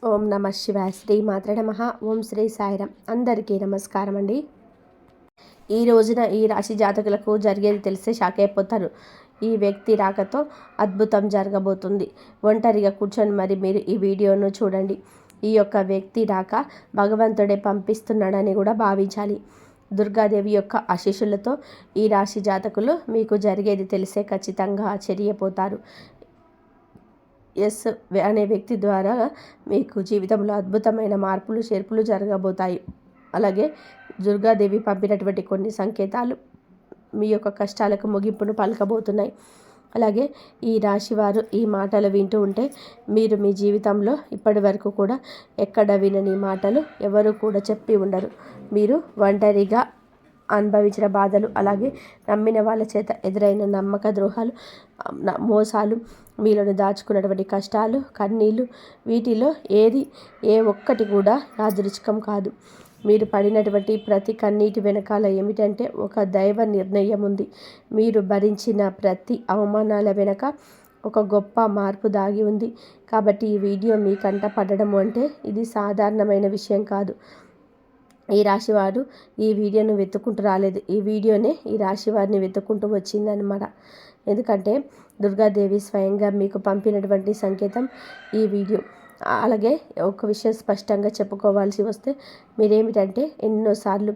ఓం నమ శివాయ. శ్రీ మాత్రే నమః. ఓం శ్రీ సాయిరాం. అందరికీ నమస్కారం అండి. ఈ రోజున ఈ రాశి జాతకులకు జరిగేది తెలిస్తే షాక్ అయిపోతారు. ఈ వ్యక్తి రాకతో అద్భుతం జరగబోతుంది. ఒంటరిగా కూర్చొని మరి మీరు ఈ వీడియోను చూడండి. ఈ యొక్క వ్యక్తి రాక భగవంతుడే పంపిస్తున్నాడని కూడా భావించాలి. దుర్గాదేవి యొక్క ఆశీస్సులతో ఈ రాశి జాతకులు మీకు జరిగేది తెలిసే ఖచ్చితంగా ఆశ్చర్యపోతారు. ఎస్ అనే వ్యక్తి ద్వారా మీకు జీవితంలో అద్భుతమైన మార్పులు చేర్పులు జరగబోతాయి. అలాగే దుర్గాదేవి పంపినటువంటి కొన్ని సంకేతాలు మీ యొక్క కష్టాలకు ముగింపును పలకబోతున్నాయి. అలాగే ఈ రాశివారు ఈ మాటలు వింటూ ఉంటే మీరు మీ జీవితంలో ఇప్పటి వరకు కూడా ఎక్కడ వినని మాటలు ఎవరు కూడా చెప్పి ఉండరు. మీరు ఒంటరిగా అనుభవించిన బాధలు, అలాగే నమ్మిన వాళ్ళ చేత ఎదురైన నమ్మక ద్రోహాలు, మోసాలు, మీలోని దాచుకున్నటువంటి కష్టాలు, కన్నీళ్ళు, వీటిలో ఏ ఒక్కటి కూడా యాదృచ్ఛికం కాదు. మీరు పడినటువంటి ప్రతి కన్నీటి వెనకాల ఏమిటంటే ఒక దైవ నిర్ణయం ఉంది. మీరు భరించిన ప్రతి అవమానాల వెనక ఒక గొప్ప మార్పు దాగి ఉంది. కాబట్టి ఈ వీడియో మీ కంట పడడం అంటే ఇది సాధారణమైన విషయం కాదు. ఈ రాశివారు ఈ వీడియోను వెతుక్కుంటూ రాలేదు. ఈ వీడియోనే ఈ రాశివారిని వెతుక్కుంటూ వచ్చిందనమాట. ఎందుకంటే దుర్గాదేవి స్వయంగా మీకు పంపినటువంటి సంకేతం ఈ వీడియో. అలాగే ఒక విషయం స్పష్టంగా చెప్పుకోవాల్సి వస్తే మీరేమిటంటే ఎన్నోసార్లు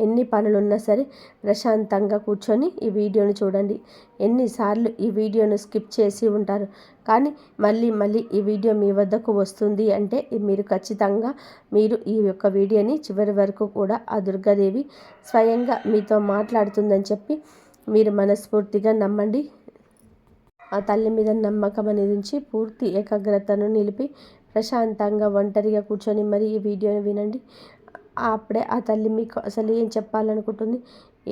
ఎన్ని పనులున్నా సరే ప్రశాంతంగా కూర్చొని ఈ వీడియోని చూడండి. ఎన్నిసార్లు ఈ వీడియోను స్కిప్ చేసి ఉంటారు, కానీ మళ్ళీ ఈ వీడియో మీ వద్దకు వస్తుంది అంటే మీరు ఖచ్చితంగా ఈ యొక్క వీడియోని చివరి వరకు కూడా ఆ దుర్గాదేవి స్వయంగా మీతో మాట్లాడుతుందని చెప్పి మీరు మనస్ఫూర్తిగా నమ్మండి. ఆ తల్లి మీద నమ్మకం అనేది ఉంచి పూర్తి ఏకాగ్రతను నిలిపి ప్రశాంతంగా ఒంటరిగా కూర్చొని మరి ఈ వీడియోని వినండి. అప్పుడే ఆ తల్లి మీకు అసలు ఏం చెప్పాలనుకుంటుంది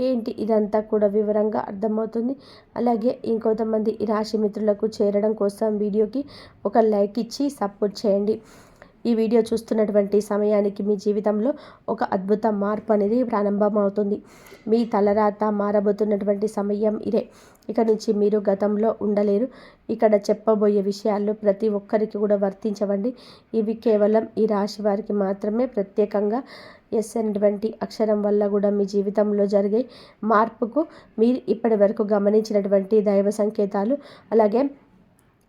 ఏంటి ఇదంతా కూడా వివరంగా అర్థమవుతుంది. అలాగే ఇంకొంతమంది ఈ రాశి మిత్రులకు చేరడం కోసం వీడియోకి ఒక లైక్ ఇచ్చి సపోర్ట్ చేయండి. ఈ వీడియో చూస్తున్నటువంటి సమయానికి మీ జీవితంలో ఒక అద్భుత మార్పు అనేది ప్రారంభమవుతుంది. మీ తలరాత మారబోతున్నటువంటి సమయం ఇదే. ఇక నుంచి మీరు గతంలో ఉండలేరు. ఇక్కడ చెప్పబోయే విషయాలు ప్రతి ఒక్కరికి కూడా వర్తించవండి. ఇవి కేవలం ఈ రాశి వారికి మాత్రమే ప్రత్యేకంగా ఎస్ అనేటువంటి అక్షరం వల్ల కూడా మీ జీవితంలో జరిగే మార్పుకు మీరు ఇప్పటి వరకు గమనించినటువంటి దైవ సంకేతాలు, అలాగే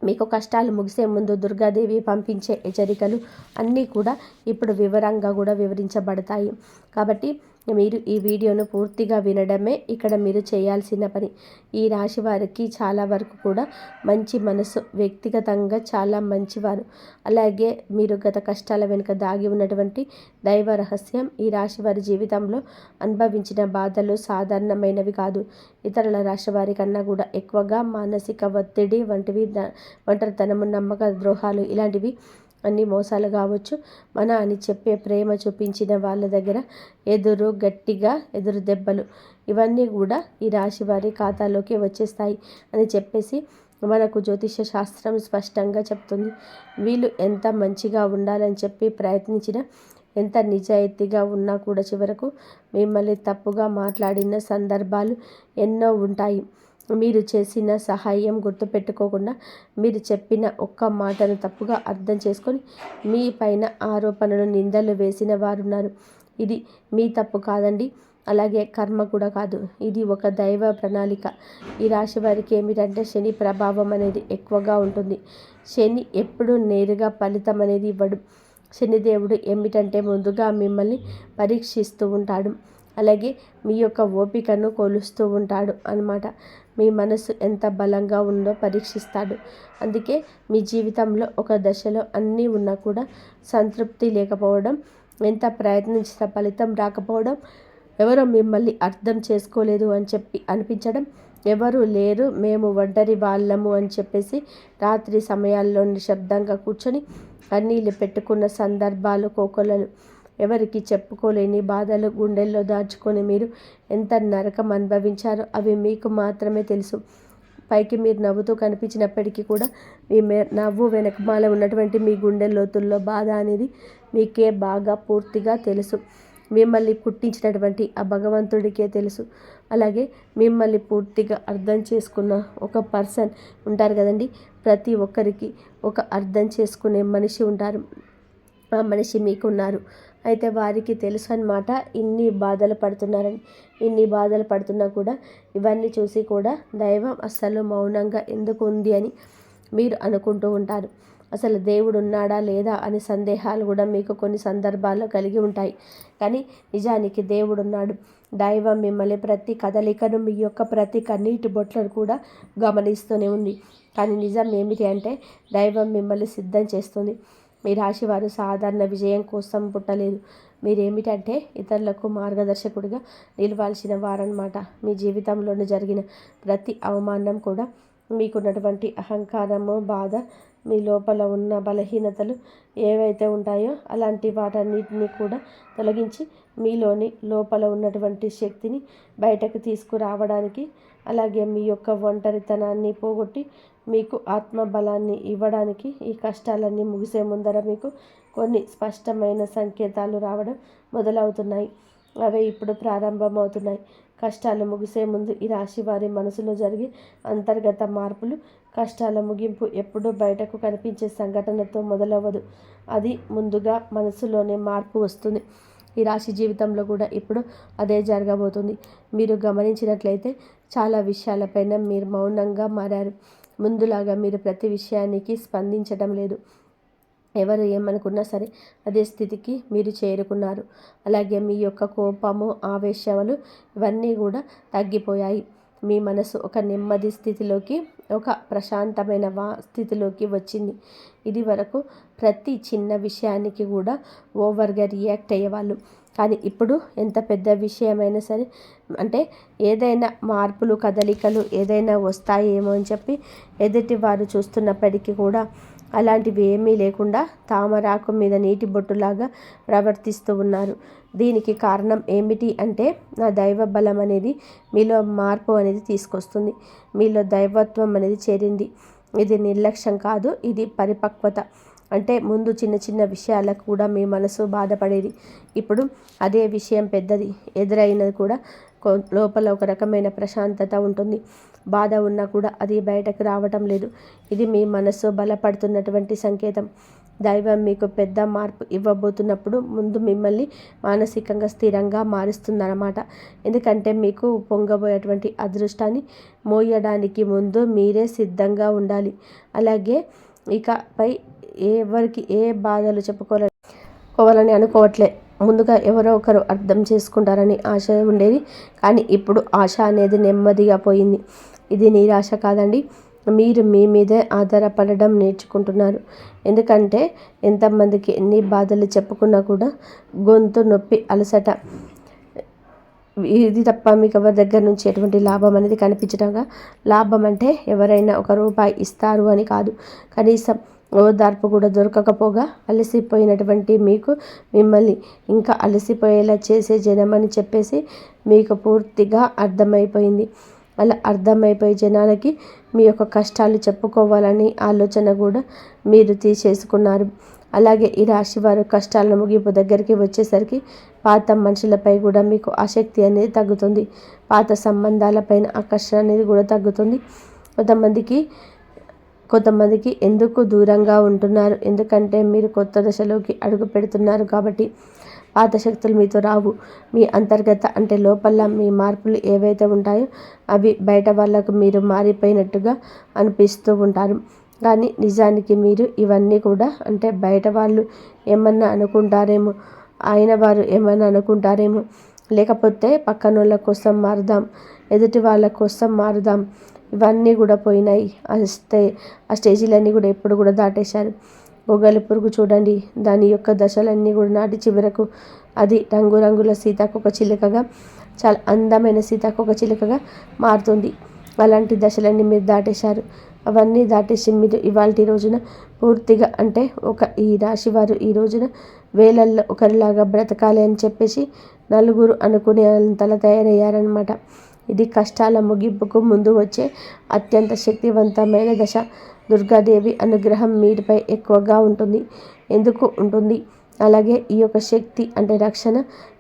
మీకు కష్టాలు ముగిసే ముందు దుర్గాదేవి పంపించే హెచ్చరికలు అన్నీ కూడా ఇప్పుడు వివరంగా కూడా వివరించబడతాయి. కాబట్టి మీరు ఈ వీడియోను పూర్తిగా వినడమే ఇక్కడ మీరు చేయాల్సిన పని. ఈ రాశి వారికి చాలా వరకు కూడా మంచి మనసు, వ్యక్తిగతంగా చాలా మంచివారు. అలాగే మీరు గత కష్టాల వెనుక దాగి ఉన్నటువంటి దైవ రహస్యం. ఈ రాశి వారి జీవితంలో అనుభవించిన బాధలు సాధారణమైనవి కాదు. ఇతరుల రాశి వారి కన్నా కూడా ఎక్కువగా మానసిక ఒత్తిడి వంటివి, ఒంటరితనము, నమ్మక ద్రోహాలు, ఇలాంటివి అన్ని మోసాలు కావచ్చు, అని చెప్పే ప్రేమ చూపించిన వాళ్ళ దగ్గర గట్టిగా ఎదురు దెబ్బలు, ఇవన్నీ కూడా ఈ రాశి వారి ఖాతాలోకి వచ్చేస్తాయి అని చెప్పేసి మనకు జ్యోతిష శాస్త్రం స్పష్టంగా చెప్తుంది. వీళ్ళు ఎంత మంచిగా ఉండాలని చెప్పి ప్రయత్నించినా, ఎంత నిజాయితీగా ఉన్నా కూడా చివరకు మిమ్మల్ని తప్పుగా మాట్లాడిన సందర్భాలు ఎన్నో ఉంటాయి. మీరు చేసిన సహాయం గుర్తుపెట్టుకోకుండా మీరు చెప్పిన ఒక్క మాటను తప్పుగా అర్థం చేసుకొని మీ పైన ఆరోపణలు, నిందలు వేసిన వారున్నారు. ఇది మీ తప్పు కాదండి, అలాగే కర్మ కూడా కాదు. ఇది ఒక దైవ ప్రణాళిక. ఈ రాశి వారికి ఏమిటంటే శని ప్రభావం అనేది ఎక్కువగా ఉంటుంది. శని ఎప్పుడు నేరుగా ఫలితం అనేది ఇవ్వడు. శనిదేవుడు ఏమిటంటే ముందుగా మిమ్మల్ని పరీక్షిస్తూ ఉంటాడు. అలాగే మీ యొక్క ఓపికను కొలుస్తూ ఉంటాడు అన్నమాట. మీ మనసు ఎంత బలంగా ఉందో పరీక్షిస్తాడు. అందుకే మీ జీవితంలో ఒక దశలో అన్నీ ఉన్నా కూడా సంతృప్తి లేకపోవడం, ఎంత ప్రయత్నించిన ఫలితం రాకపోవడం, ఎవరో మిమ్మల్ని అర్థం చేసుకోలేదు అని చెప్పి అనిపించడం, ఎవరు లేరు మేము ఒంటరి వాళ్ళము అని చెప్పేసి రాత్రి సమయాల్లో నిశ్శబ్దంగా కూర్చొని కన్నీళ్ళు పెట్టుకున్న సందర్భాలు కోకొల్లలు, ఎవరికి చెప్పుకోలేని బాధలు గుండెల్లో దాచుకొని మీరు ఎంత నరకం అనుభవించారో అవి మీకు మాత్రమే తెలుసు. పైకి మీరు నవ్వుతూ కనిపించినప్పటికీ కూడా మీ నవ్వు వెనకమాల ఉన్నటువంటి మీ గుండె లోతుల్లో బాధ అనేది మీకే బాగా పూర్తిగా తెలుసు. మిమ్మల్ని పుట్టించినటువంటి ఆ భగవంతుడికే తెలుసు. అలాగే మిమ్మల్ని పూర్తిగా అర్థం చేసుకున్న ఒక పర్సన్ ఉంటారు కదండి. ప్రతి ఒక్కరికి ఒక అర్థం చేసుకునే మనిషి ఉంటారు. ఆ మనిషి మీకున్నారు. అయితే వారికి తెలుసు అన్నమాట ఇన్ని బాధలు పడుతున్నారని. ఇన్ని బాధలు పడుతున్నా కూడా ఇవన్నీ చూసి కూడా దైవం అస్సలు మౌనంగా ఎందుకు ఉంది అని మీరు అనుకుంటూ ఉంటారు. అసలు దేవుడు ఉన్నాడా లేదా అనే సందేహాలు కూడా మీకు కొన్ని సందర్భాల్లో కలిగి ఉంటాయి. కానీ నిజానికి దేవుడు ఉన్నాడు. దైవం మిమ్మల్ని ప్రతి కదలికను, మీ యొక్క ప్రతి కన్నీటి బొట్లను కూడా గమనిస్తూనే ఉంది. కానీ నిజం ఏమిటి అంటే దైవం మిమ్మల్ని సిద్ధం చేస్తుంది. మీ రాశివారు సాధారణ విజయం కోసం పుట్టలేదు. మీరేమిటంటే ఇతరులకు మార్గదర్శకుడిగా నిలవాల్సిన వారన్నమాట. మీ జీవితంలోనే జరిగిన ప్రతి అవమానం కూడా మీకున్నటువంటి అహంకారము, బాధ, మీ లోపల ఉన్న బలహీనతలు ఏవైతే ఉంటాయో అలాంటి వాటన్నిటిని కూడా తొలగించి మీలోని లోపల ఉన్నటువంటి శక్తిని బయటకు తీసుకురావడానికి, అలాగే మీ యొక్క ఒంటరితనాన్ని పోగొట్టి మీకు ఆత్మబలాన్ని ఇవ్వడానికి ఈ కష్టాలన్నీ ముగిసే ముందర మీకు కొన్ని స్పష్టమైన సంకేతాలు రావడం మొదలవుతున్నాయి. అవే ఇప్పుడు ప్రారంభమవుతున్నాయి. కష్టాలు ముగిసే ముందు ఈ రాశి వారి మనసులో జరిగే అంతర్గత మార్పులు, కష్టాల ముగింపు ఎప్పుడూ బయటకు కనిపించే సంఘటనతో మొదలవ్వదు. అది ముందుగా మనసులోనే మార్పు వస్తుంది. ఈ రాశి జీవితంలో కూడా ఇప్పుడు అదే జరగబోతుంది. మీరు గమనించినట్లయితే చాలా విషయాలపైన మీరు మౌనంగా మారారు. ముందులాగా మీరు ప్రతి విషయానికి స్పందించడం లేదు. ఎవరు ఏమనుకున్నా సరే అదే స్థితికి మీరు చేరుకున్నారు. అలాగే మీ యొక్క కోపము, ఆవేశాలు ఇవన్నీ కూడా తగ్గిపోయాయి. మీ మనసు ఒక నెమ్మది స్థితిలోకి, ఒక ప్రశాంతమైన స్థితిలోకి వచ్చింది. ఇది వరకు ప్రతి చిన్న విషయానికి కూడా ఓవర్గా రియాక్ట్ అయ్యేవాళ్ళు. కానీ ఇప్పుడు ఎంత పెద్ద విషయమైనా సరే, అంటే ఏదైనా మార్పులు, కదలికలు ఏదైనా వస్తాయేమో అని చెప్పి ఎదుటి వారు చూస్తున్నప్పటికీ కూడా అలాంటివి ఏమీ లేకుండా తామరాకు మీద నీటి బొట్టులాగా ప్రవర్తిస్తూ ఉన్నారు. దీనికి కారణం ఏమిటి అంటే నా దైవ బలం అనేది మీలో మార్పు అనేది తీసుకొస్తుంది. మీలో దైవత్వం అనేది చేరింది. ఇది నిర్లక్ష్యం కాదు, ఇది పరిపక్వత. అంటే ముందు చిన్న చిన్న విషయాలకు కూడా మీ మనసు బాధపడేది. ఇప్పుడు అదే విషయం పెద్దది ఎదురైనది కూడా లోపల ఒక రకమైన ప్రశాంతత ఉంటుంది. బాధ ఉన్నా కూడా అది బయటకు రావటం లేదు. ఇది మీ మనసు బలపడుతున్నటువంటి సంకేతం. దైవం మీకు పెద్ద మార్పు ఇవ్వబోతున్నప్పుడు ముందు మిమ్మల్ని మానసికంగా స్థిరంగా మారుస్తుందన్నమాట. ఎందుకంటే మీకు పొంగబోయేటువంటి అదృష్టాన్ని మోయడానికి ముందు మీరే సిద్ధంగా ఉండాలి. అలాగే ఇకపై ఎవరికి ఏ బాధలు చెప్పుకోవాలని అనుకోవట్లే. ముందుగా ఎవరో ఒకరు అర్థం చేసుకుంటారని ఆశ ఉండేది. కానీ ఇప్పుడు ఆశ అనేది నెమ్మదిగా పోయింది. ఇది నిరాశ కాదండి. మీరు మీ మీదే ఆధారపడడం నేర్చుకుంటున్నారు. ఎందుకంటే ఎంతమందికి ఎన్ని బాధలు చెప్పుకున్నా కూడా గొంతు నొప్పి, అలసట, ఇది తప్ప మీకు ఎవరి దగ్గర నుంచి ఎటువంటి లాభం అనేది కనిపించడంగా. లాభం అంటే ఎవరైనా ఒక రూపాయి ఇస్తారు అని కాదు. కనీసం ఓదార్పు కూడా దొరకకపోగా అలసిపోయినటువంటి మీకు మిమ్మల్ని ఇంకా అలసిపోయేలా చేసే జనం అని చెప్పేసి మీకు పూర్తిగా అర్థమైపోయింది. అలా అర్థమైపోయే జనాలకి మీ యొక్క కష్టాలు చెప్పుకోవాలని ఆలోచన కూడా మీరు తీసేసుకున్నారు. అలాగే ఈ రాశి వారు కష్టాల ముగింపు దగ్గరికి వచ్చేసరికి పాత మనుషులపై కూడా మీకు ఆసక్తి అనేది తగ్గుతుంది. పాత సంబంధాలపైన ఆకర్షణ అనేది కూడా తగ్గుతుంది. కొంతమందికి ఎందుకు దూరంగా ఉంటున్నారు? ఎందుకంటే మీరు కొత్త దశలోకి అడుగు పెడుతున్నారు కాబట్టి. పాత శక్తులు మీతో రావు. మీ అంతర్గత అంటే లోపల మీ మార్పులు ఏవైతే ఉంటాయో అవి బయట వాళ్ళకు మీరు మారిపోయినట్టుగా అనిపిస్తూ ఉంటారు. కానీ నిజానికి మీరు ఇవన్నీ కూడా అంటే బయట వాళ్ళు ఏమన్నా అనుకుంటారేమో, ఆయన వారు ఏమన్నా అనుకుంటారేమో, లేకపోతే పక్కనోళ్ళ కోసం మారుదాం, ఎదుటి వాళ్ళ కోసం మారుదాం, ఇవన్నీ కూడా పోయినాయి. ఆ స్టేజీలన్నీ కూడా ఎప్పుడు కూడా దాటేశారు. గొంగళి పురుగు చూడండి, దాని యొక్క దశలన్నీ కూడా నాటి చివరకు అది రంగురంగుల సీతాకొక చిలుకగా, చాలా అందమైన సీతాకొక చిలుకగా మారుతుంది. అలాంటి దశలన్నీ మీరు దాటేశారు. అవన్నీ దాటేసి మీరు ఇవాళ రోజున పూర్తిగా అంటే ఈ రాశి వారు ఈ రోజున వేలల్లో ఒకరిలాగా బ్రతకాలి అని చెప్పేసి నలుగురు అనుకునే అంతలా తయారయ్యారనమాట. ఇది కష్టాల ముగింపుకు ముందు వచ్చే అత్యంత శక్తివంతమైన దశ. దుర్గాదేవి అనుగ్రహం మీపై ఎక్కువగా ఉంటుంది. ఎందుకు ఉంటుంది? అలాగే ఈ యొక్క శక్తి అంటే రక్షణ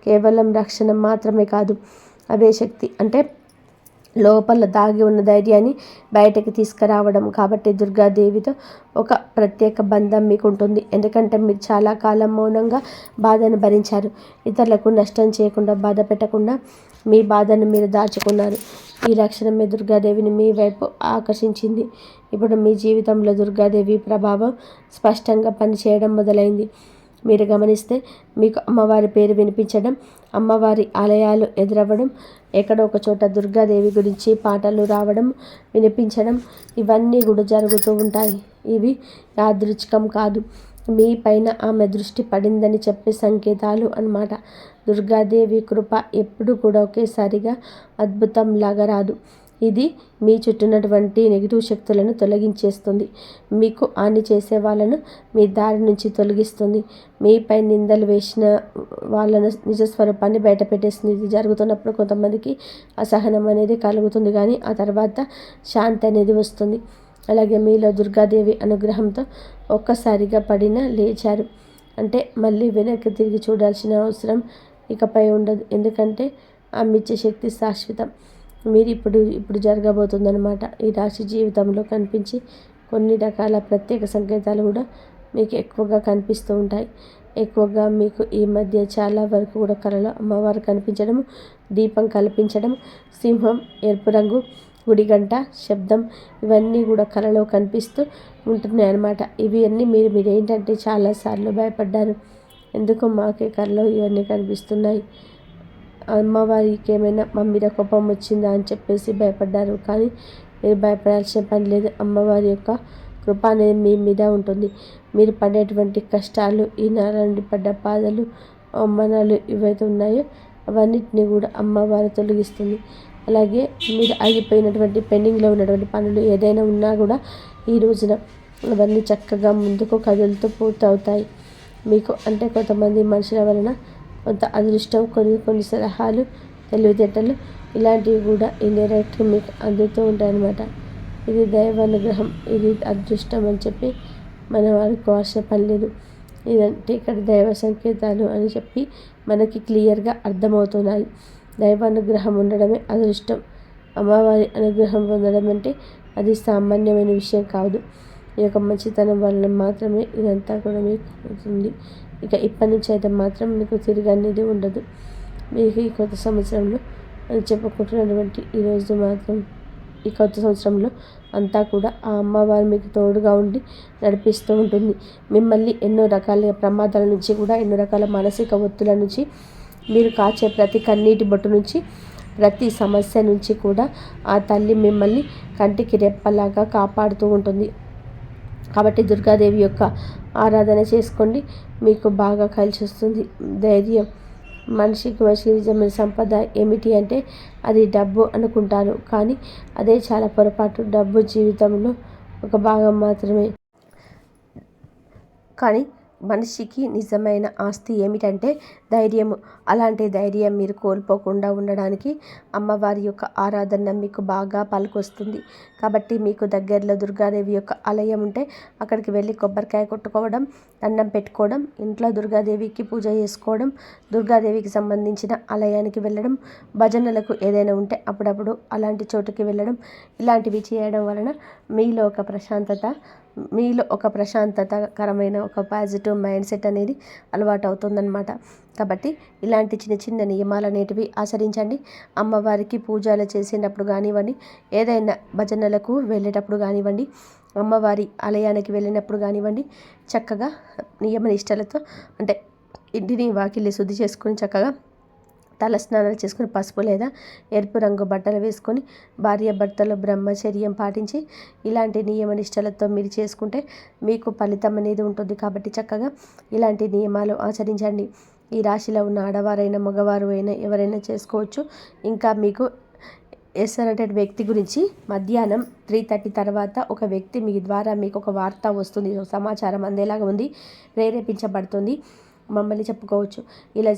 కేవలం రక్షణ మాత్రమే కాదు. అదే శక్తి అంటే లోపల దాగి ఉన్న ధైర్యాన్ని బయటకు తీసుకురావడం. కాబట్టి దుర్గాదేవితో ఒక ప్రత్యేక బంధం మీకు ఉంటుంది. ఎందుకంటే మీరు చాలా కాలం మౌనంగా బాధను భరించారు. ఇతరులకు నష్టం చేయకుండా, బాధ పెట్టకుండా మీ బాధను మీరు దాచుకున్నారు. ఈ లక్షణమే దుర్గాదేవిని మీ వైపు ఆకర్షించింది. ఇప్పుడు మీ జీవితంలో దుర్గాదేవి ప్రభావం స్పష్టంగా పనిచేయడం మొదలైంది. మీరు గమనిస్తే మీకు అమ్మవారి పేరు వినిపించడం, అమ్మవారి ఆలయాలు ఎదురవ్వడం, ఎక్కడో ఒక చోట దుర్గాదేవి గురించి పాటలు రావడం, వినిపించడం, ఇవన్నీ కూడా జరుగుతూ ఉంటాయి. ఇవి యాదృచ్ఛికం కాదు, మీ పైన ఆమె దృష్టి పడిందని చెప్పే సంకేతాలు అన్నమాట. దుర్గాదేవి కృప ఎప్పుడు కూడా ఒకేసారిగా అద్భుతంలాగా రాదు. ఇది మీ చుట్టూనటువంటి నెగిటివ్ శక్తులను తొలగించేస్తుంది. మీకు హాని చేసే వాళ్ళను మీ దారి నుంచి తొలగిస్తుంది. మీపై నిందలు వేసిన వాళ్ళను నిజస్వరూపాన్ని బయట పెట్టేస్తుంది. ఇది జరుగుతున్నప్పుడు కొంతమందికి అసహనం అనేది కలుగుతుంది, కానీ ఆ తర్వాత శాంతి అనేది వస్తుంది. అలాగే మీలో దుర్గాదేవి అనుగ్రహంతో ఒక్కసారిగా పడిన లేచారు అంటే మళ్ళీ వెనక్కి తిరిగి చూడాల్సిన అవసరం ఇకపై ఉండదు. ఎందుకంటే ఆమె ఇచ్చే శక్తి శాశ్వతం. మీరు ఇప్పుడు జరగబోతుందన్నమాట. ఈ రాశి జీవితంలో కనిపించి కొన్ని రకాల ప్రత్యేక సంకేతాలు కూడా మీకు ఎక్కువగా కనిపిస్తూ ఉంటాయి. ఎక్కువగా మీకు ఈ మధ్య చాలా వరకు కూడా కళలో అమ్మవారు కనిపించడం, దీపం కల్పించడం, సింహం, ఎరుపు రంగు, గుడిగంట శబ్దం, ఇవన్నీ కూడా కళలో కనిపిస్తూ ఉంటున్నాయి అన్నమాట. ఇవి అన్నీ మీరు ఏంటంటే చాలాసార్లు భయపడ్డారు. ఎందుకు మాకే కళలో ఇవన్నీ కనిపిస్తున్నాయి, అమ్మవారికి ఏమైనా మా మీద కోపం వచ్చిందా అని చెప్పేసి భయపడ్డారు. కానీ మీరు భయపడాల్సిన పని లేదు. అమ్మవారి యొక్క కృప అనేది మీ మీద ఉంటుంది. మీరు పడేటువంటి కష్టాలు, ఈ నెల నుండి పడ్డ బాధలు, అవమానాలు ఏవైతే ఉన్నాయో అవన్నిటిని కూడా అమ్మవారు తొలగిస్తుంది. అలాగే మీరు ఆగిపోయినటువంటి పెండింగ్లో ఉన్నటువంటి పనులు ఏదైనా ఉన్నా కూడా ఈ రోజున అవన్నీ చక్కగా ముందుకు కదులుతూ పూర్తవుతాయి. మీకు అంటే కొంతమంది మనుషుల వలన కొంత అదృష్టం, కొన్ని సలహాలు, తెలివితేటలు, ఇలాంటివి కూడా ఇండైరెక్ట్గా మీకు అందుతూ ఉంటాయన్నమాట. ఇది దైవానుగ్రహం, ఇది అదృష్టం అని చెప్పి మనం అనుకోవాల్సిన పని లేదు. ఇదంటే ఇక్కడ దైవ సంకేతాలు అని చెప్పి మనకి క్లియర్గా అర్థమవుతున్నాయి. దైవానుగ్రహం ఉండడమే అదృష్టం. అమ్మవారి అనుగ్రహం పొందడం అంటే అది సామాన్యమైన విషయం కాదు. ఈ యొక్క మంచితనం వలన మాత్రమే ఇదంతా కూడా మీకు అవుతుంది. ఇక ఇప్పటి నుంచి అయితే మాత్రం మీకు తిరిగి అనేది ఉండదు. మీకు ఈ కొత్త సంవత్సరంలో అని చెప్పుకుంటున్నటువంటి ఈరోజు మాత్రం ఈ కొత్త సంవత్సరంలో అంతా కూడా ఆ అమ్మవారు మీకు తోడుగా ఉండి నడిపిస్తూ ఉంటుంది. మిమ్మల్ని ఎన్నో రకాల ప్రమాదాల నుంచి కూడా, ఎన్నో రకాల మానసిక ఒత్తుల నుంచి, మీరు కాచే ప్రతి కన్నీటి బొట్టు నుంచి, ప్రతి సమస్య నుంచి కూడా ఆ తల్లి మిమ్మల్ని కంటికి రెప్పలాగా కాపాడుతూ ఉంటుంది. కాబట్టి దుర్గాదేవి యొక్క ఆరాధన చేసుకోండి, మీకు బాగా కలిసి వస్తుంది. ధైర్యం, మనిషికి నిజమైన సంపద ఏమిటి అంటే అది డబ్బు అనుకుంటారు, కానీ అదే చాలా పొరపాటు. డబ్బు జీవితంలో ఒక భాగం మాత్రమే. కానీ మనిషికి నిజమైన ఆస్తి ఏమిటంటే ధైర్యము. అలాంటి ధైర్యం మీరు కోల్పోకుండా ఉండడానికి అమ్మవారి యొక్క ఆరాధన మీకు బాగా పనికొస్తుంది. కాబట్టి మీకు దగ్గరలో దుర్గాదేవి యొక్క ఆలయం ఉంటే అక్కడికి వెళ్ళి కొబ్బరికాయ కొట్టుకోవడం, దండం పెట్టుకోవడం, ఇంట్లో దుర్గాదేవికి పూజ చేసుకోవడం, దుర్గాదేవికి సంబంధించిన ఆలయానికి వెళ్ళడం, భజనలకు ఏదైనా ఉంటే అప్పుడప్పుడు అలాంటి చోటుకి వెళ్ళడం, ఇలాంటివి చేయడం వలన మీలో ఒక ప్రశాంతతకరమైన ఒక పాజిటివ్ మైండ్ సెట్ అనేది అలవాటు అవుతుందన్నమాట. కాబట్టి ఇలాంటి చిన్న చిన్న నియమాలు అనేటివి ఆచరించండి. అమ్మవారికి పూజలు చేసేటప్పుడు కానివ్వండి, ఏదైనా భజనలకు వెళ్ళేటప్పుడు కానివ్వండి, అమ్మవారి ఆలయానికి వెళ్ళినప్పుడు కానివ్వండి, చక్కగా నియమ నిష్టలతో అంటే ఇంటిని వాకిలి శుద్ధి చేసుకొని చక్కగా తల స్నానాలు చేసుకుని పసుపు లేదా ఎరుపు రంగు బట్టలు వేసుకొని భార్యాభర్తలు బ్రహ్మచర్యం పాటించి ఇలాంటి నియమ నిష్టలతో మీరు చేసుకుంటే మీకు ఫలితం అనేది ఉంటుంది. కాబట్టి చక్కగా ఇలాంటి నియమాలు ఆచరించండి. ఈ రాశిలో ఉన్న ఆడవారైనా మగవారు అయినా ఎవరైనా చేసుకోవచ్చు. ఇంకా మీకు ఎస్ అనే వ్యక్తి గురించి మధ్యాహ్నం 3:30 తర్వాత ఒక వ్యక్తి మీ ద్వారా మీకు ఒక వార్త వస్తుంది, సమాచారం అందేలాగా ఉంది, ప్రేరేపించబడుతుంది, మమ్మల్ని చెప్పుకోవచ్చు. ఇలా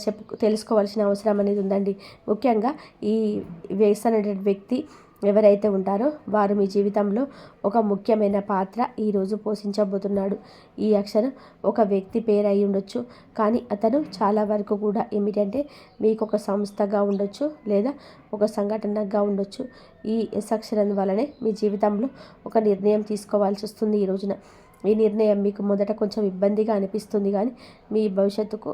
తెలుసుకోవాల్సిన అవసరం అనేది ఉందండి. ముఖ్యంగా ఈ వేస్ అనే వ్యక్తి ఎవరైతే ఉంటారో వారు మీ జీవితంలో ఒక ముఖ్యమైన పాత్ర ఈరోజు పోషించబోతున్నాడు. ఈ అక్షరం ఒక వ్యక్తి పేరు అయి ఉండొచ్చు, కానీ అతను చాలా వరకు కూడా ఏమిటంటే మీకు ఒక సంస్థగా ఉండొచ్చు లేదా ఒక సంఘటనగా ఉండొచ్చు. ఈ ఎస్ అక్షరం వలనే మీ జీవితంలో ఒక నిర్ణయం తీసుకోవాల్సి వస్తుంది ఈ రోజున. ఈ నిర్ణయం మీకు మొదట కొంచెం ఇబ్బందిగా అనిపిస్తుంది, కానీ మీ భవిష్యత్తుకు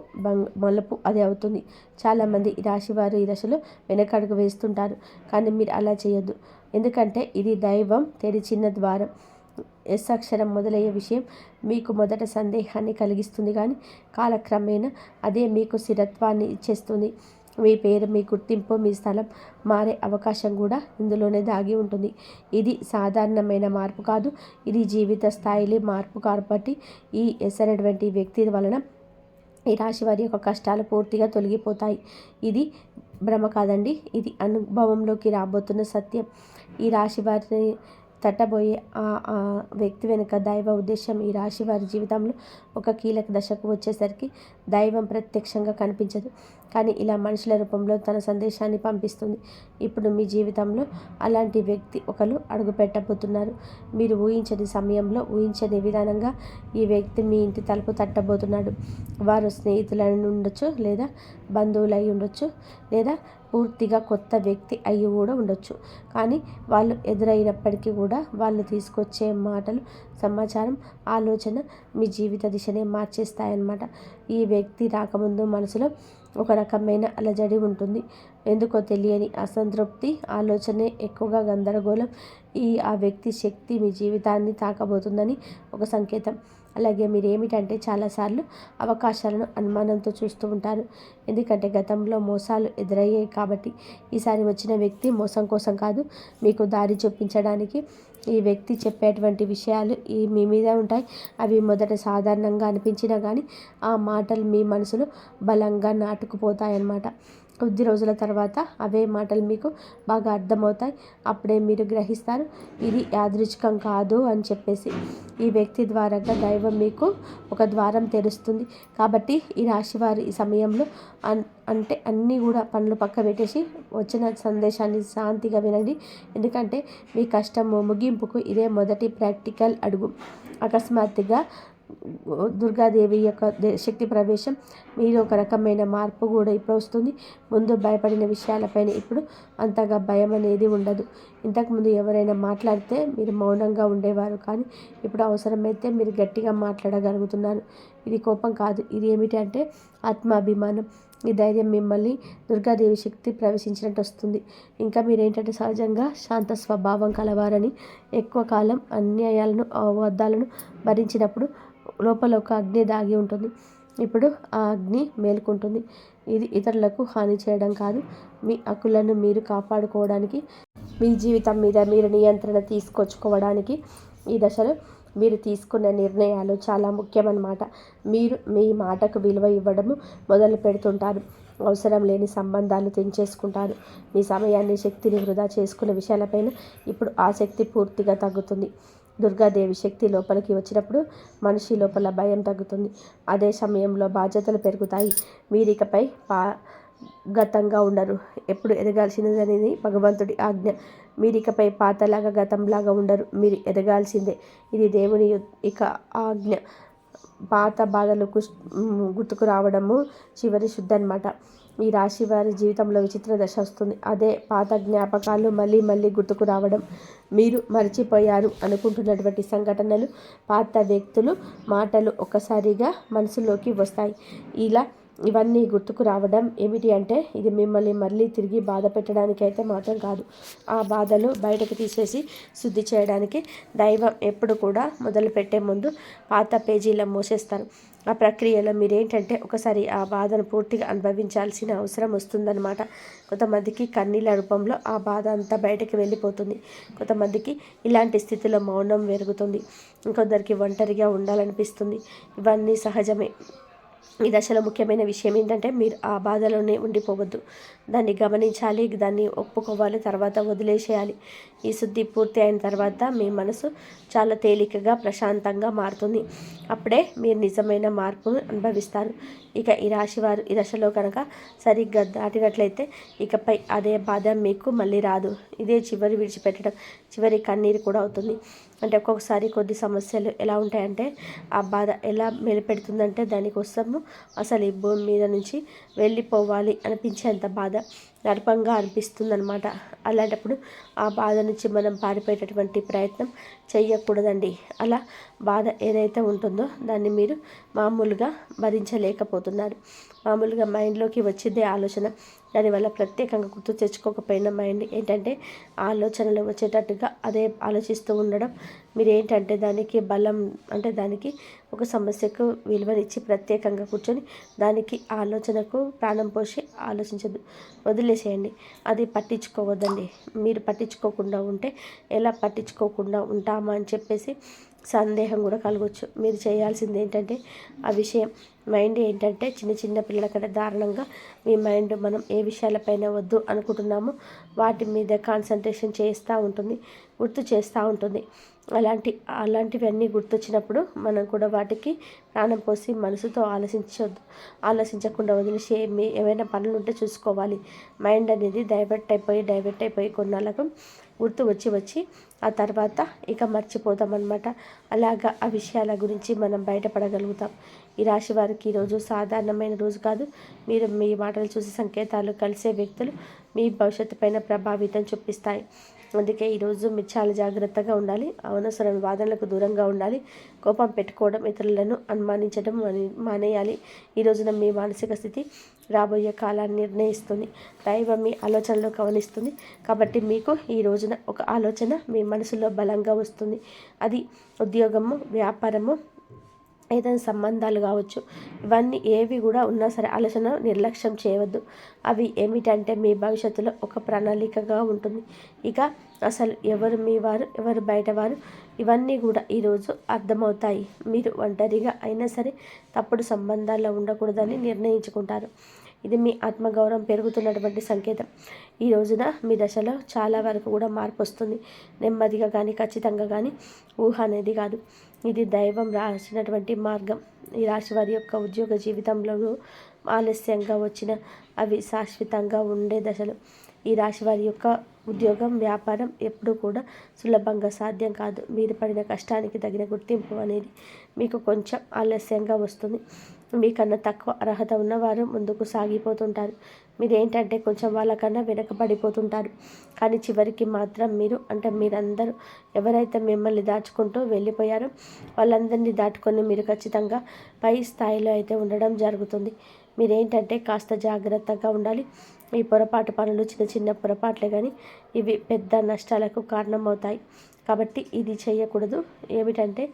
మలుపు అదే అవుతుంది. చాలామంది ఈ రాశి వారు ఈ దశలో వెనకడుగు వేస్తుంటారు, కానీ మీరు అలా చేయొద్దు. ఎందుకంటే ఇది దైవం తెరిచిన ద్వారం. ఎస్ అక్షరం మొదలయ్యే విషయం మీకు మొదట సందేహాన్ని కలిగిస్తుంది, కానీ కాలక్రమేణా అదే మీకు స్థిరత్వాన్ని ఇచ్చేస్తుంది. మీ పేరు, మీ గుర్తింపు, మీ స్థలం మారే అవకాశం కూడా ఇందులోనే దాగి ఉంటుంది. ఇది సాధారణమైన మార్పు కాదు, ఇది జీవిత స్థాయిలో మార్పు. కాబట్టి ఈ ఎస్ అనేటువంటి వ్యక్తి వలన ఈ రాశి వారి యొక్క కష్టాలు పూర్తిగా తొలగిపోతాయి. ఇది భ్రమ కాదండి, ఇది అనుభవంలోకి రాబోతున్న సత్యం. ఈ రాశి వారిని తట్టబోయే ఆ వ్యక్తి వెనుక దైవ ఉద్దేశం. ఈ రాశి వారి జీవితంలో ఒక కీలక దశకు వచ్చేసరికి దైవం ప్రత్యక్షంగా కనిపించదు, కానీ ఇలా మనుషుల రూపంలో తన సందేశాన్ని పంపిస్తుంది. ఇప్పుడు మీ జీవితంలో అలాంటి వ్యక్తి ఒకరు అడుగు పెట్టబోతున్నారు. మీరు ఊహించని సమయంలో, ఊహించని విధానంగా ఈ వ్యక్తి మీ ఇంటి తలుపు తట్టబోతున్నాడు. వారు స్నేహితులై ఉండొచ్చు, లేదా బంధువులై ఉండొచ్చు, లేదా పూర్తిగా కొత్త వ్యక్తి అయి కూడా ఉండొచ్చు. కానీ వాళ్ళు ఎదురైనప్పటికీ కూడా వాళ్ళు తీసుకొచ్చే మాటలు, సమాచారం, ఆలోచన మీ జీవిత దిశనే మార్చేస్తాయన్నమాట. ఈ వ్యక్తి రాకముందు మనసులో ఒక రకమైన అలజడి ఉంటుంది. ఎందుకో తెలియని అసంతృప్తి, ఆలోచనే ఎక్కువగా గందరగోళం. ఆ వ్యక్తి శక్తి మీ జీవితాన్ని తాకబోతుందని ఒక సంకేతం. అలాగే మీరు ఏమిటంటే చాలాసార్లు అవకాశాలను అనుమానంతో చూస్తూ ఉంటారు. ఎందుకంటే గతంలో మోసాలు ఎదురయ్యాయి కాబట్టి. ఈసారి వచ్చిన వ్యక్తి మోసం కోసం కాదు, మీకు దారి చూపించడానికి. ఈ వ్యక్తి చెప్పేటువంటి విషయాలు మీ మీద ఉంటాయి. అవి మొదట సాధారణంగా అనిపించినా కానీ ఆ మాటలు మీ మనసులో బలంగా నాటుకుపోతాయన్నమాట. కొద్ది రోజుల తర్వాత అవే మాటలు మీకు బాగా అర్థమవుతాయి. అప్పుడే మీరు గ్రహిస్తారు ఇది యాదృచ్ఛికం కాదు అని చెప్పేసి. ఈ వ్యక్తి ద్వారాగా దైవం మీకు ఒక ద్వారం తెరుస్తుంది. కాబట్టి ఈ రాశివారు ఈ సమయంలో అంటే అన్నీ కూడా పనులు పక్క పెట్టేసి వచ్చిన సందేశాన్ని శాంతిగా వినండి. ఎందుకంటే మీ కష్టం ముగింపుకు ఇదే మొదటి ప్రాక్టికల్ అడుగు. అకస్మాత్తుగా దుర్గాదేవి యొక్క శక్తి ప్రవేశం మీలో ఒక రకమైన మార్పు కూడా ఇప్పుడు వస్తుంది. ముందు భయపడిన విషయాలపైన ఇప్పుడు అంతగా భయం అనేది ఉండదు. ఇంతకుముందు ఎవరైనా మాట్లాడితే మీరు మౌనంగా ఉండేవారు, కానీ ఇప్పుడు అవసరమైతే మీరు గట్టిగా మాట్లాడగలుగుతున్నారు. ఇది కోపం కాదు, ఇది ఏమిటంటే ఆత్మాభిమానం. ఈ ధైర్యం మిమ్మల్ని దుర్గాదేవి శక్తి ప్రవేశించినట్టు వస్తుంది. ఇంకా మీరేంటంటే సహజంగా శాంత స్వభావం కలవారని, ఎక్కువ కాలం అన్యాయాలను, అబద్ధాలను భరించినప్పుడు లోపల ఒక అగ్ని దాగి ఉంటుంది. ఇప్పుడు ఆ అగ్ని మేలుకుంటుంది. ఇది ఇతరులకు హాని చేయడం కాదు, మీ హక్కులను మీరు కాపాడుకోవడానికి, మీ జీవితం మీద మీరు నియంత్రణ తీసుకొచ్చుకోవడానికి ఈ దశలో మీరు తీసుకున్న నిర్ణయాలు చాలా ముఖ్యమన్నమాట. మీరు మీ మాటకు విలువ ఇవ్వడము మొదలు పెడుతుంటారు. అవసరం లేని సంబంధాలు తెంచేసుకుంటారు. మీ సమయాన్ని, శక్తిని వృధా చేసుకునే విషయాలపైన ఇప్పుడు ఆసక్తి పూర్తిగా తగ్గుతుంది. దుర్గాదేవి శక్తి లోపలికి వచ్చినప్పుడు మనిషి లోపల భయం తగ్గుతుంది. అదే సమయంలో బాధ్యతలు పెరుగుతాయి. మీరికపై గతంగా ఉండరు. ఎప్పుడు ఎదగాల్సినదనేది భగవంతుడి ఆజ్ఞ. మీరికపై పాతలాగా, గతంలాగా ఉండరు. మీరు ఎదగాల్సిందే. ఇది దేవుని ఇక ఆజ్ఞ. పాత బాధలు గుర్తుకు రావడము చివరి శుద్ధి అన్నమాట. ఈ రాశి వారి జీవితంలో విచిత్ర దశ వస్తుంది. అదే పాత జ్ఞాపకాలు మళ్ళీ మళ్ళీ గుర్తుకు రావడం. మీరు మర్చిపోయారు అనుకుంటున్నటువంటి సంఘటనలు, పాత వ్యక్తులు, మాటలు ఒక్కసారిగా మనసులోకి వస్తాయి. ఇవన్నీ గుర్తుకు రావడం ఏమిటి అంటే ఇది మిమ్మల్ని మళ్ళీ తిరిగి బాధ పెట్టడానికి అయితే మాత్రం కాదు. ఆ బాధలు బయటకు తీసేసి శుద్ధి చేయడానికి. దైవం ఎప్పుడు కూడా మొదలుపెట్టే ముందు పాత పేజీల మోసేస్తారు. ఆ ప్రక్రియలో మీరేంటంటే ఒకసారి ఆ బాధను పూర్తిగా అనుభవించాల్సిన అవసరం వస్తుందన్నమాట. కొంతమందికి కన్నీళ్ళ రూపంలో ఆ బాధ అంతా బయటకు వెళ్ళిపోతుంది. కొంతమందికి ఇలాంటి స్థితిలో మౌనం పెరుగుతుంది. ఇంకొందరికి ఒంటరిగా ఉండాలనిపిస్తుంది. ఇవన్నీ సహజమే. ఈ దశలో ముఖ్యమైన విషయం ఏంటంటే మీరు ఆ బాధలోనే ఉండిపోవద్దు. దాన్ని గమనించాలి, దాన్ని ఒప్పుకోవాలి, తర్వాత వదిలేసేయాలి. ఈ శుద్ధి పూర్తి అయిన తర్వాత మీ మనసు చాలా తేలికగా ప్రశాంతంగా మారుతుంది. అప్పుడే మీరు నిజమైన మార్పును అనుభవిస్తారు. ఇక ఈ రాశివారు ఈ దశలో కనుక సరిగ్గా దాటినట్లయితే ఇకపై అదే బాధ మీకు మళ్ళీ రాదు. ఇదే చివరి విడిచిపెట్టడం, చివరి కన్నీరు కూడా అవుతుంది. అంటే ఒక్కొక్కసారి కొద్ది సమస్యలు ఎలా ఉంటాయంటే ఆ బాధ ఎలా మెలిపెడుతుందంటే దానికోసము అసలు ఈ భూమి మీద నుంచి వెళ్ళిపోవాలి అనిపించేంత బాధ నరకంగా అనిపిస్తుందన్నమాట. అలాంటప్పుడు ఆ బాధ నుంచి మనం పారిపోయేటటువంటి ప్రయత్నం చెయ్యకూడదండి. అలా బాధ ఏదైతే ఉంటుందో దాన్ని మీరు మామూలుగా భరించలేకపోతున్నారు. మామూలుగా మైండ్లోకి వచ్చిందే ఆలోచన. దానివల్ల ప్రత్యేకంగా గుర్తు తెచ్చుకోకపోయిన మైండ్ ఏంటంటే ఆలోచనలు వచ్చేటట్టుగా అదే ఆలోచిస్తూ ఉండడం. మీరు ఏంటంటే దానికి బలం అంటే దానికి ఒక సమస్యకు విలువనిచ్చి ప్రత్యేకంగా కూర్చొని దానికి ఆలోచనకు ప్రాణం పోసి ఆలోచించదు, వదిలేసేయండి. అది పట్టించుకోవద్దండి. మీరు పట్టించుకోకుండా ఉంటే ఎలా పట్టించుకోకుండా ఉంటామా అని చెప్పేసి సందేహం కూడా కలగవచ్చు. మీరు చేయాల్సింది ఏంటంటే ఆ విషయం మైండ్ ఏంటంటే చిన్న చిన్న పిల్లల కంటే దారుణంగా మీ మైండ్ మనం ఏ విషయాలపైన వద్దు అనుకుంటున్నామో వాటి మీద కాన్సన్ట్రేషన్ చేస్తూ ఉంటుంది, గుర్తు చేస్తూ ఉంటుంది. అలాంటివన్నీ గుర్తొచ్చినప్పుడు మనం కూడా వాటికి ప్రాణం పోసి మనసుతో ఆలోచించకుండా వదిలేసి ఏమైనా పనులు ఉంటే చూసుకోవాలి. మైండ్ అనేది డైవర్ట్ అయిపోయి కొన్నాళ్ళకు గుర్తు వచ్చి ఆ తర్వాత ఇక మర్చిపోతామన్నమాట. అలాగా ఆ విషయాల గురించి మనం బయటపడగలుగుతాం. ఈ రాశి వారికి ఈరోజు సాధారణమైన రోజు కాదు. మీరు మీ మాటలు చూసి సంకేతాలు కలిసే వ్యక్తులు మీ భవిష్యత్తు పైన ప్రభావితం చూపిస్తాయి. అందుకే ఈరోజు మీరు చాలా జాగ్రత్తగా ఉండాలి. అనవసర వాదనలకు దూరంగా ఉండాలి. కోపం పెట్టుకోవడం, ఇతరులను అనుమానించడం మానేయాలి. ఈ రోజున మీ మానసిక స్థితి రాబోయే కాలాన్ని నిర్ణయిస్తుంది. దైవం మీ ఆలోచనలో గమనిస్తుంది. కాబట్టి మీకు ఈ రోజున ఒక ఆలోచన మీ మనసులో బలంగా వస్తుంది. అది ఉద్యోగము, వ్యాపారము, ఏదైనా సంబంధాలు కావచ్చు. ఇవన్నీ ఏవి కూడా ఉన్నా సరే ఆలోచన నిర్లక్ష్యం చేయవద్దు. అవి ఏమిటంటే మీ భవిష్యత్తులో ఒక ప్రణాళికగా ఉంటుంది. ఇక అసలు ఎవరు మీ వారు, ఎవరు బయటవారు, ఇవన్నీ కూడా ఈరోజు అర్థమవుతాయి. మీరు ఒంటరిగా అయినా సరే తప్పుడు సంబంధాల్లో ఉండకూడదని నిర్ణయించుకుంటారు. ఇది మీ ఆత్మగౌరవం పెరుగుతున్నటువంటి సంకేతం. ఈ రోజున మీ దశలో చాలా వరకు కూడా మార్పు వస్తుంది. నెమ్మదిగా కానీ ఖచ్చితంగా కానీ ఊహ అనేది కాదు. ఇది దైవం రాసినటువంటి మార్గం. ఈ రాశి వారి యొక్క ఉద్యోగ జీవితంలో ఆలస్యంగా వచ్చిన అవి శాశ్వతంగా ఉండే దశలు. ఈ రాశి వారి యొక్క ఉద్యోగం, వ్యాపారం ఎప్పుడూ కూడా సులభంగా సాధ్యం కాదు. మీరు పడిన కష్టానికి తగిన గుర్తింపు అనేది మీకు కొంచెం ఆలస్యంగా వస్తుంది. మీకన్నా తక్కువ అర్హత ఉన్నవారు ముందుకు సాగిపోతుంటారు. మీరేంటంటే కొంచెం వాళ్ళకన్నా వెనకబడిపోతుంటారు. కానీ చివరికి మాత్రం మీరందరూ ఎవరైతే మిమ్మల్ని దాచుకుంటూ వెళ్ళిపోయారో వాళ్ళందరినీ దాటుకొని మీరు ఖచ్చితంగా పై స్థాయిలో అయితే ఉండడం జరుగుతుంది. మీరేంటంటే కాస్త జాగ్రత్తగా ఉండాలి. ఈ పొరపాటు పనులు చిన్న చిన్న పొరపాట్లే కానీ ఇవి పెద్ద నష్టాలకు కారణమవుతాయి. కాబట్టి ఇది చేయకూడదు. ఏమిటంటే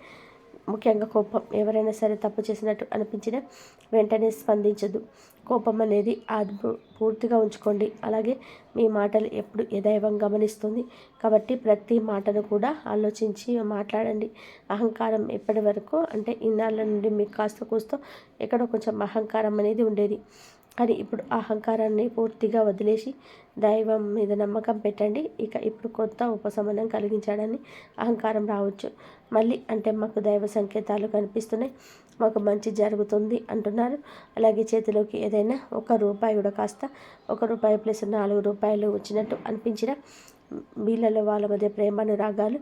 ముఖ్యంగా కోపం. ఎవరైనా సరే తప్పు చేసినట్టు అనిపించినా వెంటనే స్పందించదు. కోపం అనేది అదుపు పూర్తిగా ఉంచుకోండి. అలాగే మీ మాటలు ఎప్పుడు దైవం గమనిస్తుంది. కాబట్టి ప్రతి మాటను కూడా ఆలోచించి మాట్లాడండి. అహంకారం ఎప్పటి వరకు అంటే ఇన్నాళ్ళ నుండి మీకు కాస్త కూస్తో ఎక్కడో కొంచెం అహంకారం అనేది ఉండేది. కానీ ఇప్పుడు అహంకారాన్ని పూర్తిగా వదిలేసి దైవం మీద నమ్మకం పెట్టండి. ఇక ఇప్పుడు కొత్త ఉపశమనం కలిగించాడని అహంకారం రావచ్చు. మళ్ళీ అంటే మాకు దైవ సంకేతాలు కనిపిస్తున్నాయి, మాకు మంచి జరుగుతుంది అంటున్నారు. అలాగే చేతిలోకి ఏదైనా ₹1 కూడా కాస్త ₹1 ప్లస్ ₹4 వచ్చినట్టు అనిపించిన వీళ్ళలో వాళ్ళ మధ్య ప్రేమానురాగాలు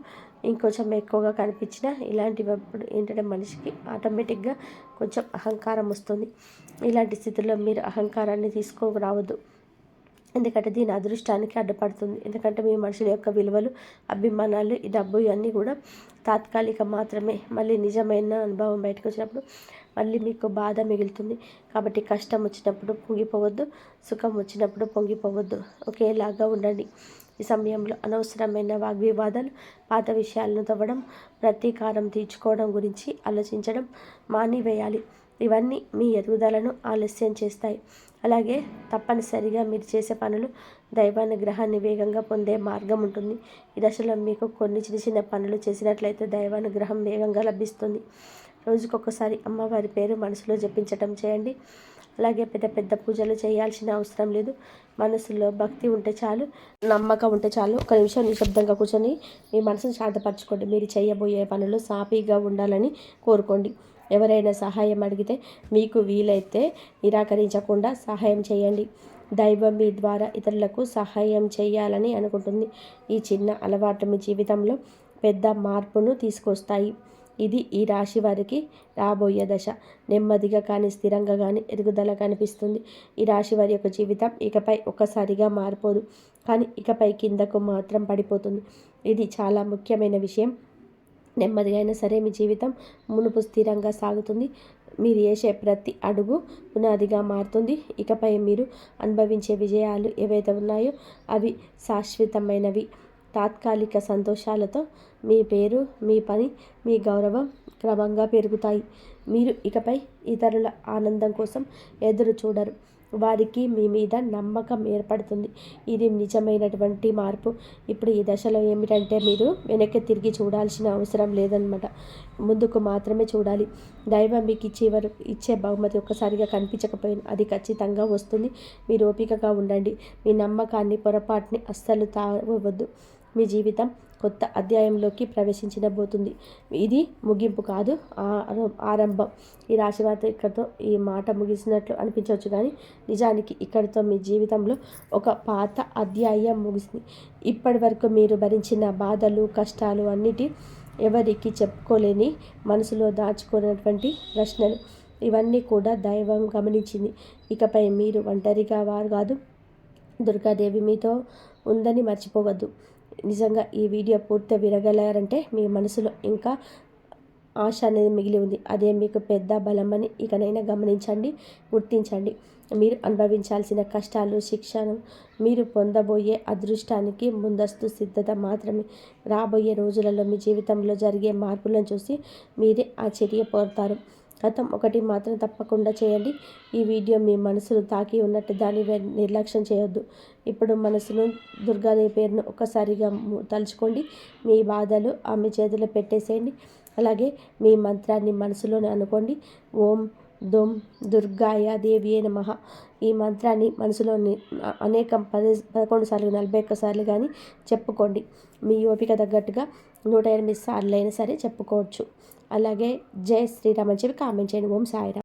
ఇంకొంచెం ఎక్కువగా కనిపించిన ఇలాంటివప్పుడు ఏంటంటే మనిషికి ఆటోమేటిక్గా కొంచెం అహంకారం వస్తుంది. ఇలాంటి స్థితిలో మీరు అహంకారాన్ని తీసుకురావద్దు. ఎందుకంటే దీని అదృష్టానికి అడ్డుపడుతుంది. ఎందుకంటే మీ మనుషుల యొక్క విలువలు, అభిమానాలు, ఈ డబ్బు ఇవన్నీ కూడా తాత్కాలిక మాత్రమే. మళ్ళీ నిజమైన అనుభవం బయటకు వచ్చినప్పుడు మళ్ళీ మీకు బాధ మిగులుతుంది. కాబట్టి కష్టం వచ్చినప్పుడు పొంగిపోవద్దు, సుఖం వచ్చినప్పుడు పొంగిపోవద్దు. ఒకేలాగా ఉండండి. ఈ సమయంలో అనవసరమైన వాగ్వివాదాలు, పాత విషయాలను తవ్వడం, ప్రతీకారం తీర్చుకోవడం గురించి ఆలోచించడం మానివేయాలి. ఇవన్నీ మీ ఎదుగుదలను ఆలస్యం చేస్తాయి. అలాగే తప్పనిసరిగా మీరు చేసే పనులు దైవానుగ్రహాన్ని వేగంగా పొందే మార్గం ఉంటుంది. ఈ దశలో మీకు కొన్ని చిన్న చిన్న పనులు చేసినట్లయితే దైవానుగ్రహం వేగంగా లభిస్తుంది. రోజుకొకసారి అమ్మవారి పేరు మనసులో జపించటం చేయండి. అలాగే పెద్ద పెద్ద పూజలు చేయాల్సిన అవసరం లేదు. మనసులో భక్తి ఉంటే చాలు, నమ్మకం ఉంటే చాలు. ఒక నిమిషం నిశ్శబ్దంగా కూర్చొని మీ మనసును శాంతపరచుకోండి. మీరు చేయబోయే పనులు సాఫీగా ఉండాలని కోరుకోండి. ఎవరైనా సహాయం అడిగితే మీకు వీలైతే నిరాకరించకుండా సహాయం చేయండి. దైవం మీ ద్వారా ఇతరులకు సహాయం చేయాలని అనుకుంటుంది. ఈ చిన్న అలవాటు మీ జీవితంలో పెద్ద మార్పును తీసుకొస్తాయి. ఇది ఈ రాశి వారికి రాబోయే దశ. నెమ్మదిగా కానీ స్థిరంగా కానీ ఎదుగుదల కనిపిస్తుంది. ఈ రాశి వారి యొక్క జీవితం ఇకపై ఒక్కసారిగా మారిపోదు, కానీ ఇకపై కిందకు మాత్రం పడిపోతుంది. ఇది చాలా ముఖ్యమైన విషయం. నెమ్మదిగా అయినా సరే మీ జీవితం మునుపు స్థిరంగా సాగుతుంది. మీరు వేసే ప్రతి అడుగు పునాదిగా మారుతుంది. ఇకపై మీరు అనుభవించే విజయాలు ఏవైతే ఉన్నాయో అవి శాశ్వతమైనవి. తాత్కాలిక సంతోషాలతో మీ పేరు, మీ పని, మీ గౌరవం క్రమంగా పెరుగుతాయి. మీరు ఇకపై ఇతరుల ఆనందం కోసం ఎదురు చూడరు. వారికి మీ మీద నమ్మకం ఏర్పడుతుంది. ఇది నిజమైనటువంటి మార్పు. ఇప్పుడు ఈ దశలో ఏమిటంటే మీరు వెనక్కి తిరిగి చూడాల్సిన అవసరం లేదనమాట. ముందుకు మాత్రమే చూడాలి. దైవం మీకు ఇచ్చే బహుమతి ఒక్కసారిగా కనిపించకపోయినా అది ఖచ్చితంగా వస్తుంది. మీరు ఓపికగా ఉండండి. మీ నమ్మకాన్ని, పొరపాటుని అస్సలు తావవద్దు. మీ జీవితం కొత్త అధ్యాయంలోకి ప్రవేశించబోతుంది. ఇది ముగింపు కాదు, ఆరంభం. ఈ రాశివారితో ఇక్కడితో ఈ మాట ముగిసినట్లు అనిపించవచ్చు, కానీ నిజానికి ఇక్కడితో మీ జీవితంలో ఒక పాత అధ్యాయం ముగిసింది. ఇప్పటి వరకు మీరు భరించిన బాధలు, కష్టాలు అన్నిటి, ఎవరికి చెప్పుకోలేని, మనసులో దాచుకున్నటువంటి ప్రశ్నలు, ఇవన్నీ కూడా దైవం గమనించింది. ఇకపై మీరు ఒంటరిగా వారు కాదు. దుర్గాదేవి మీతో ఉందని మర్చిపోవద్దు. నిజంగా ఈ వీడియో పూర్తిగా వినగలారంటే మీ మనసులో ఇంకా ఆశ అనేది మిగిలి ఉంది. అదే మీకు పెద్ద బలమని ఇకనైనా గమనించండి, గుర్తించండి. మీరు అనుభవించాల్సిన కష్టాలు, శిక్షను మీరు పొందబోయే అదృష్టానికి ముందస్తు సిద్ధత మాత్రమే. రాబోయే రోజులలో మీ జీవితంలో జరిగే మార్పులను చూసి మీరే ఆశ్చర్యపోతారు. గతం ఒకటి మాత్రం తప్పకుండా చేయండి. ఈ వీడియో మీ మనసును తాకి ఉన్నట్టు దాన్ని నిర్లక్ష్యం చేయొద్దు. ఇప్పుడు మనసును, దుర్గాదేవి పేరును ఒక్కసారిగా తలుచుకోండి. మీ బాధలు ఆమె చేతిలో పెట్టేసేయండి. అలాగే మీ మంత్రాన్ని మనసులోనే అనుకోండి. ఓం దొం దుర్గాయ దేవియే నమః. ఈ మంత్రాన్ని మనసులోని 11 సార్లు, 41 సార్లు కానీ చెప్పుకోండి. మీ ఓపిక తగ్గట్టుగా 108 సార్లు అయినా సరే చెప్పుకోవచ్చు. అలాగే జై శ్రీరామ్ అని చెప్పి కామెంట్ చేయండి. ఓం సాయిరామ్.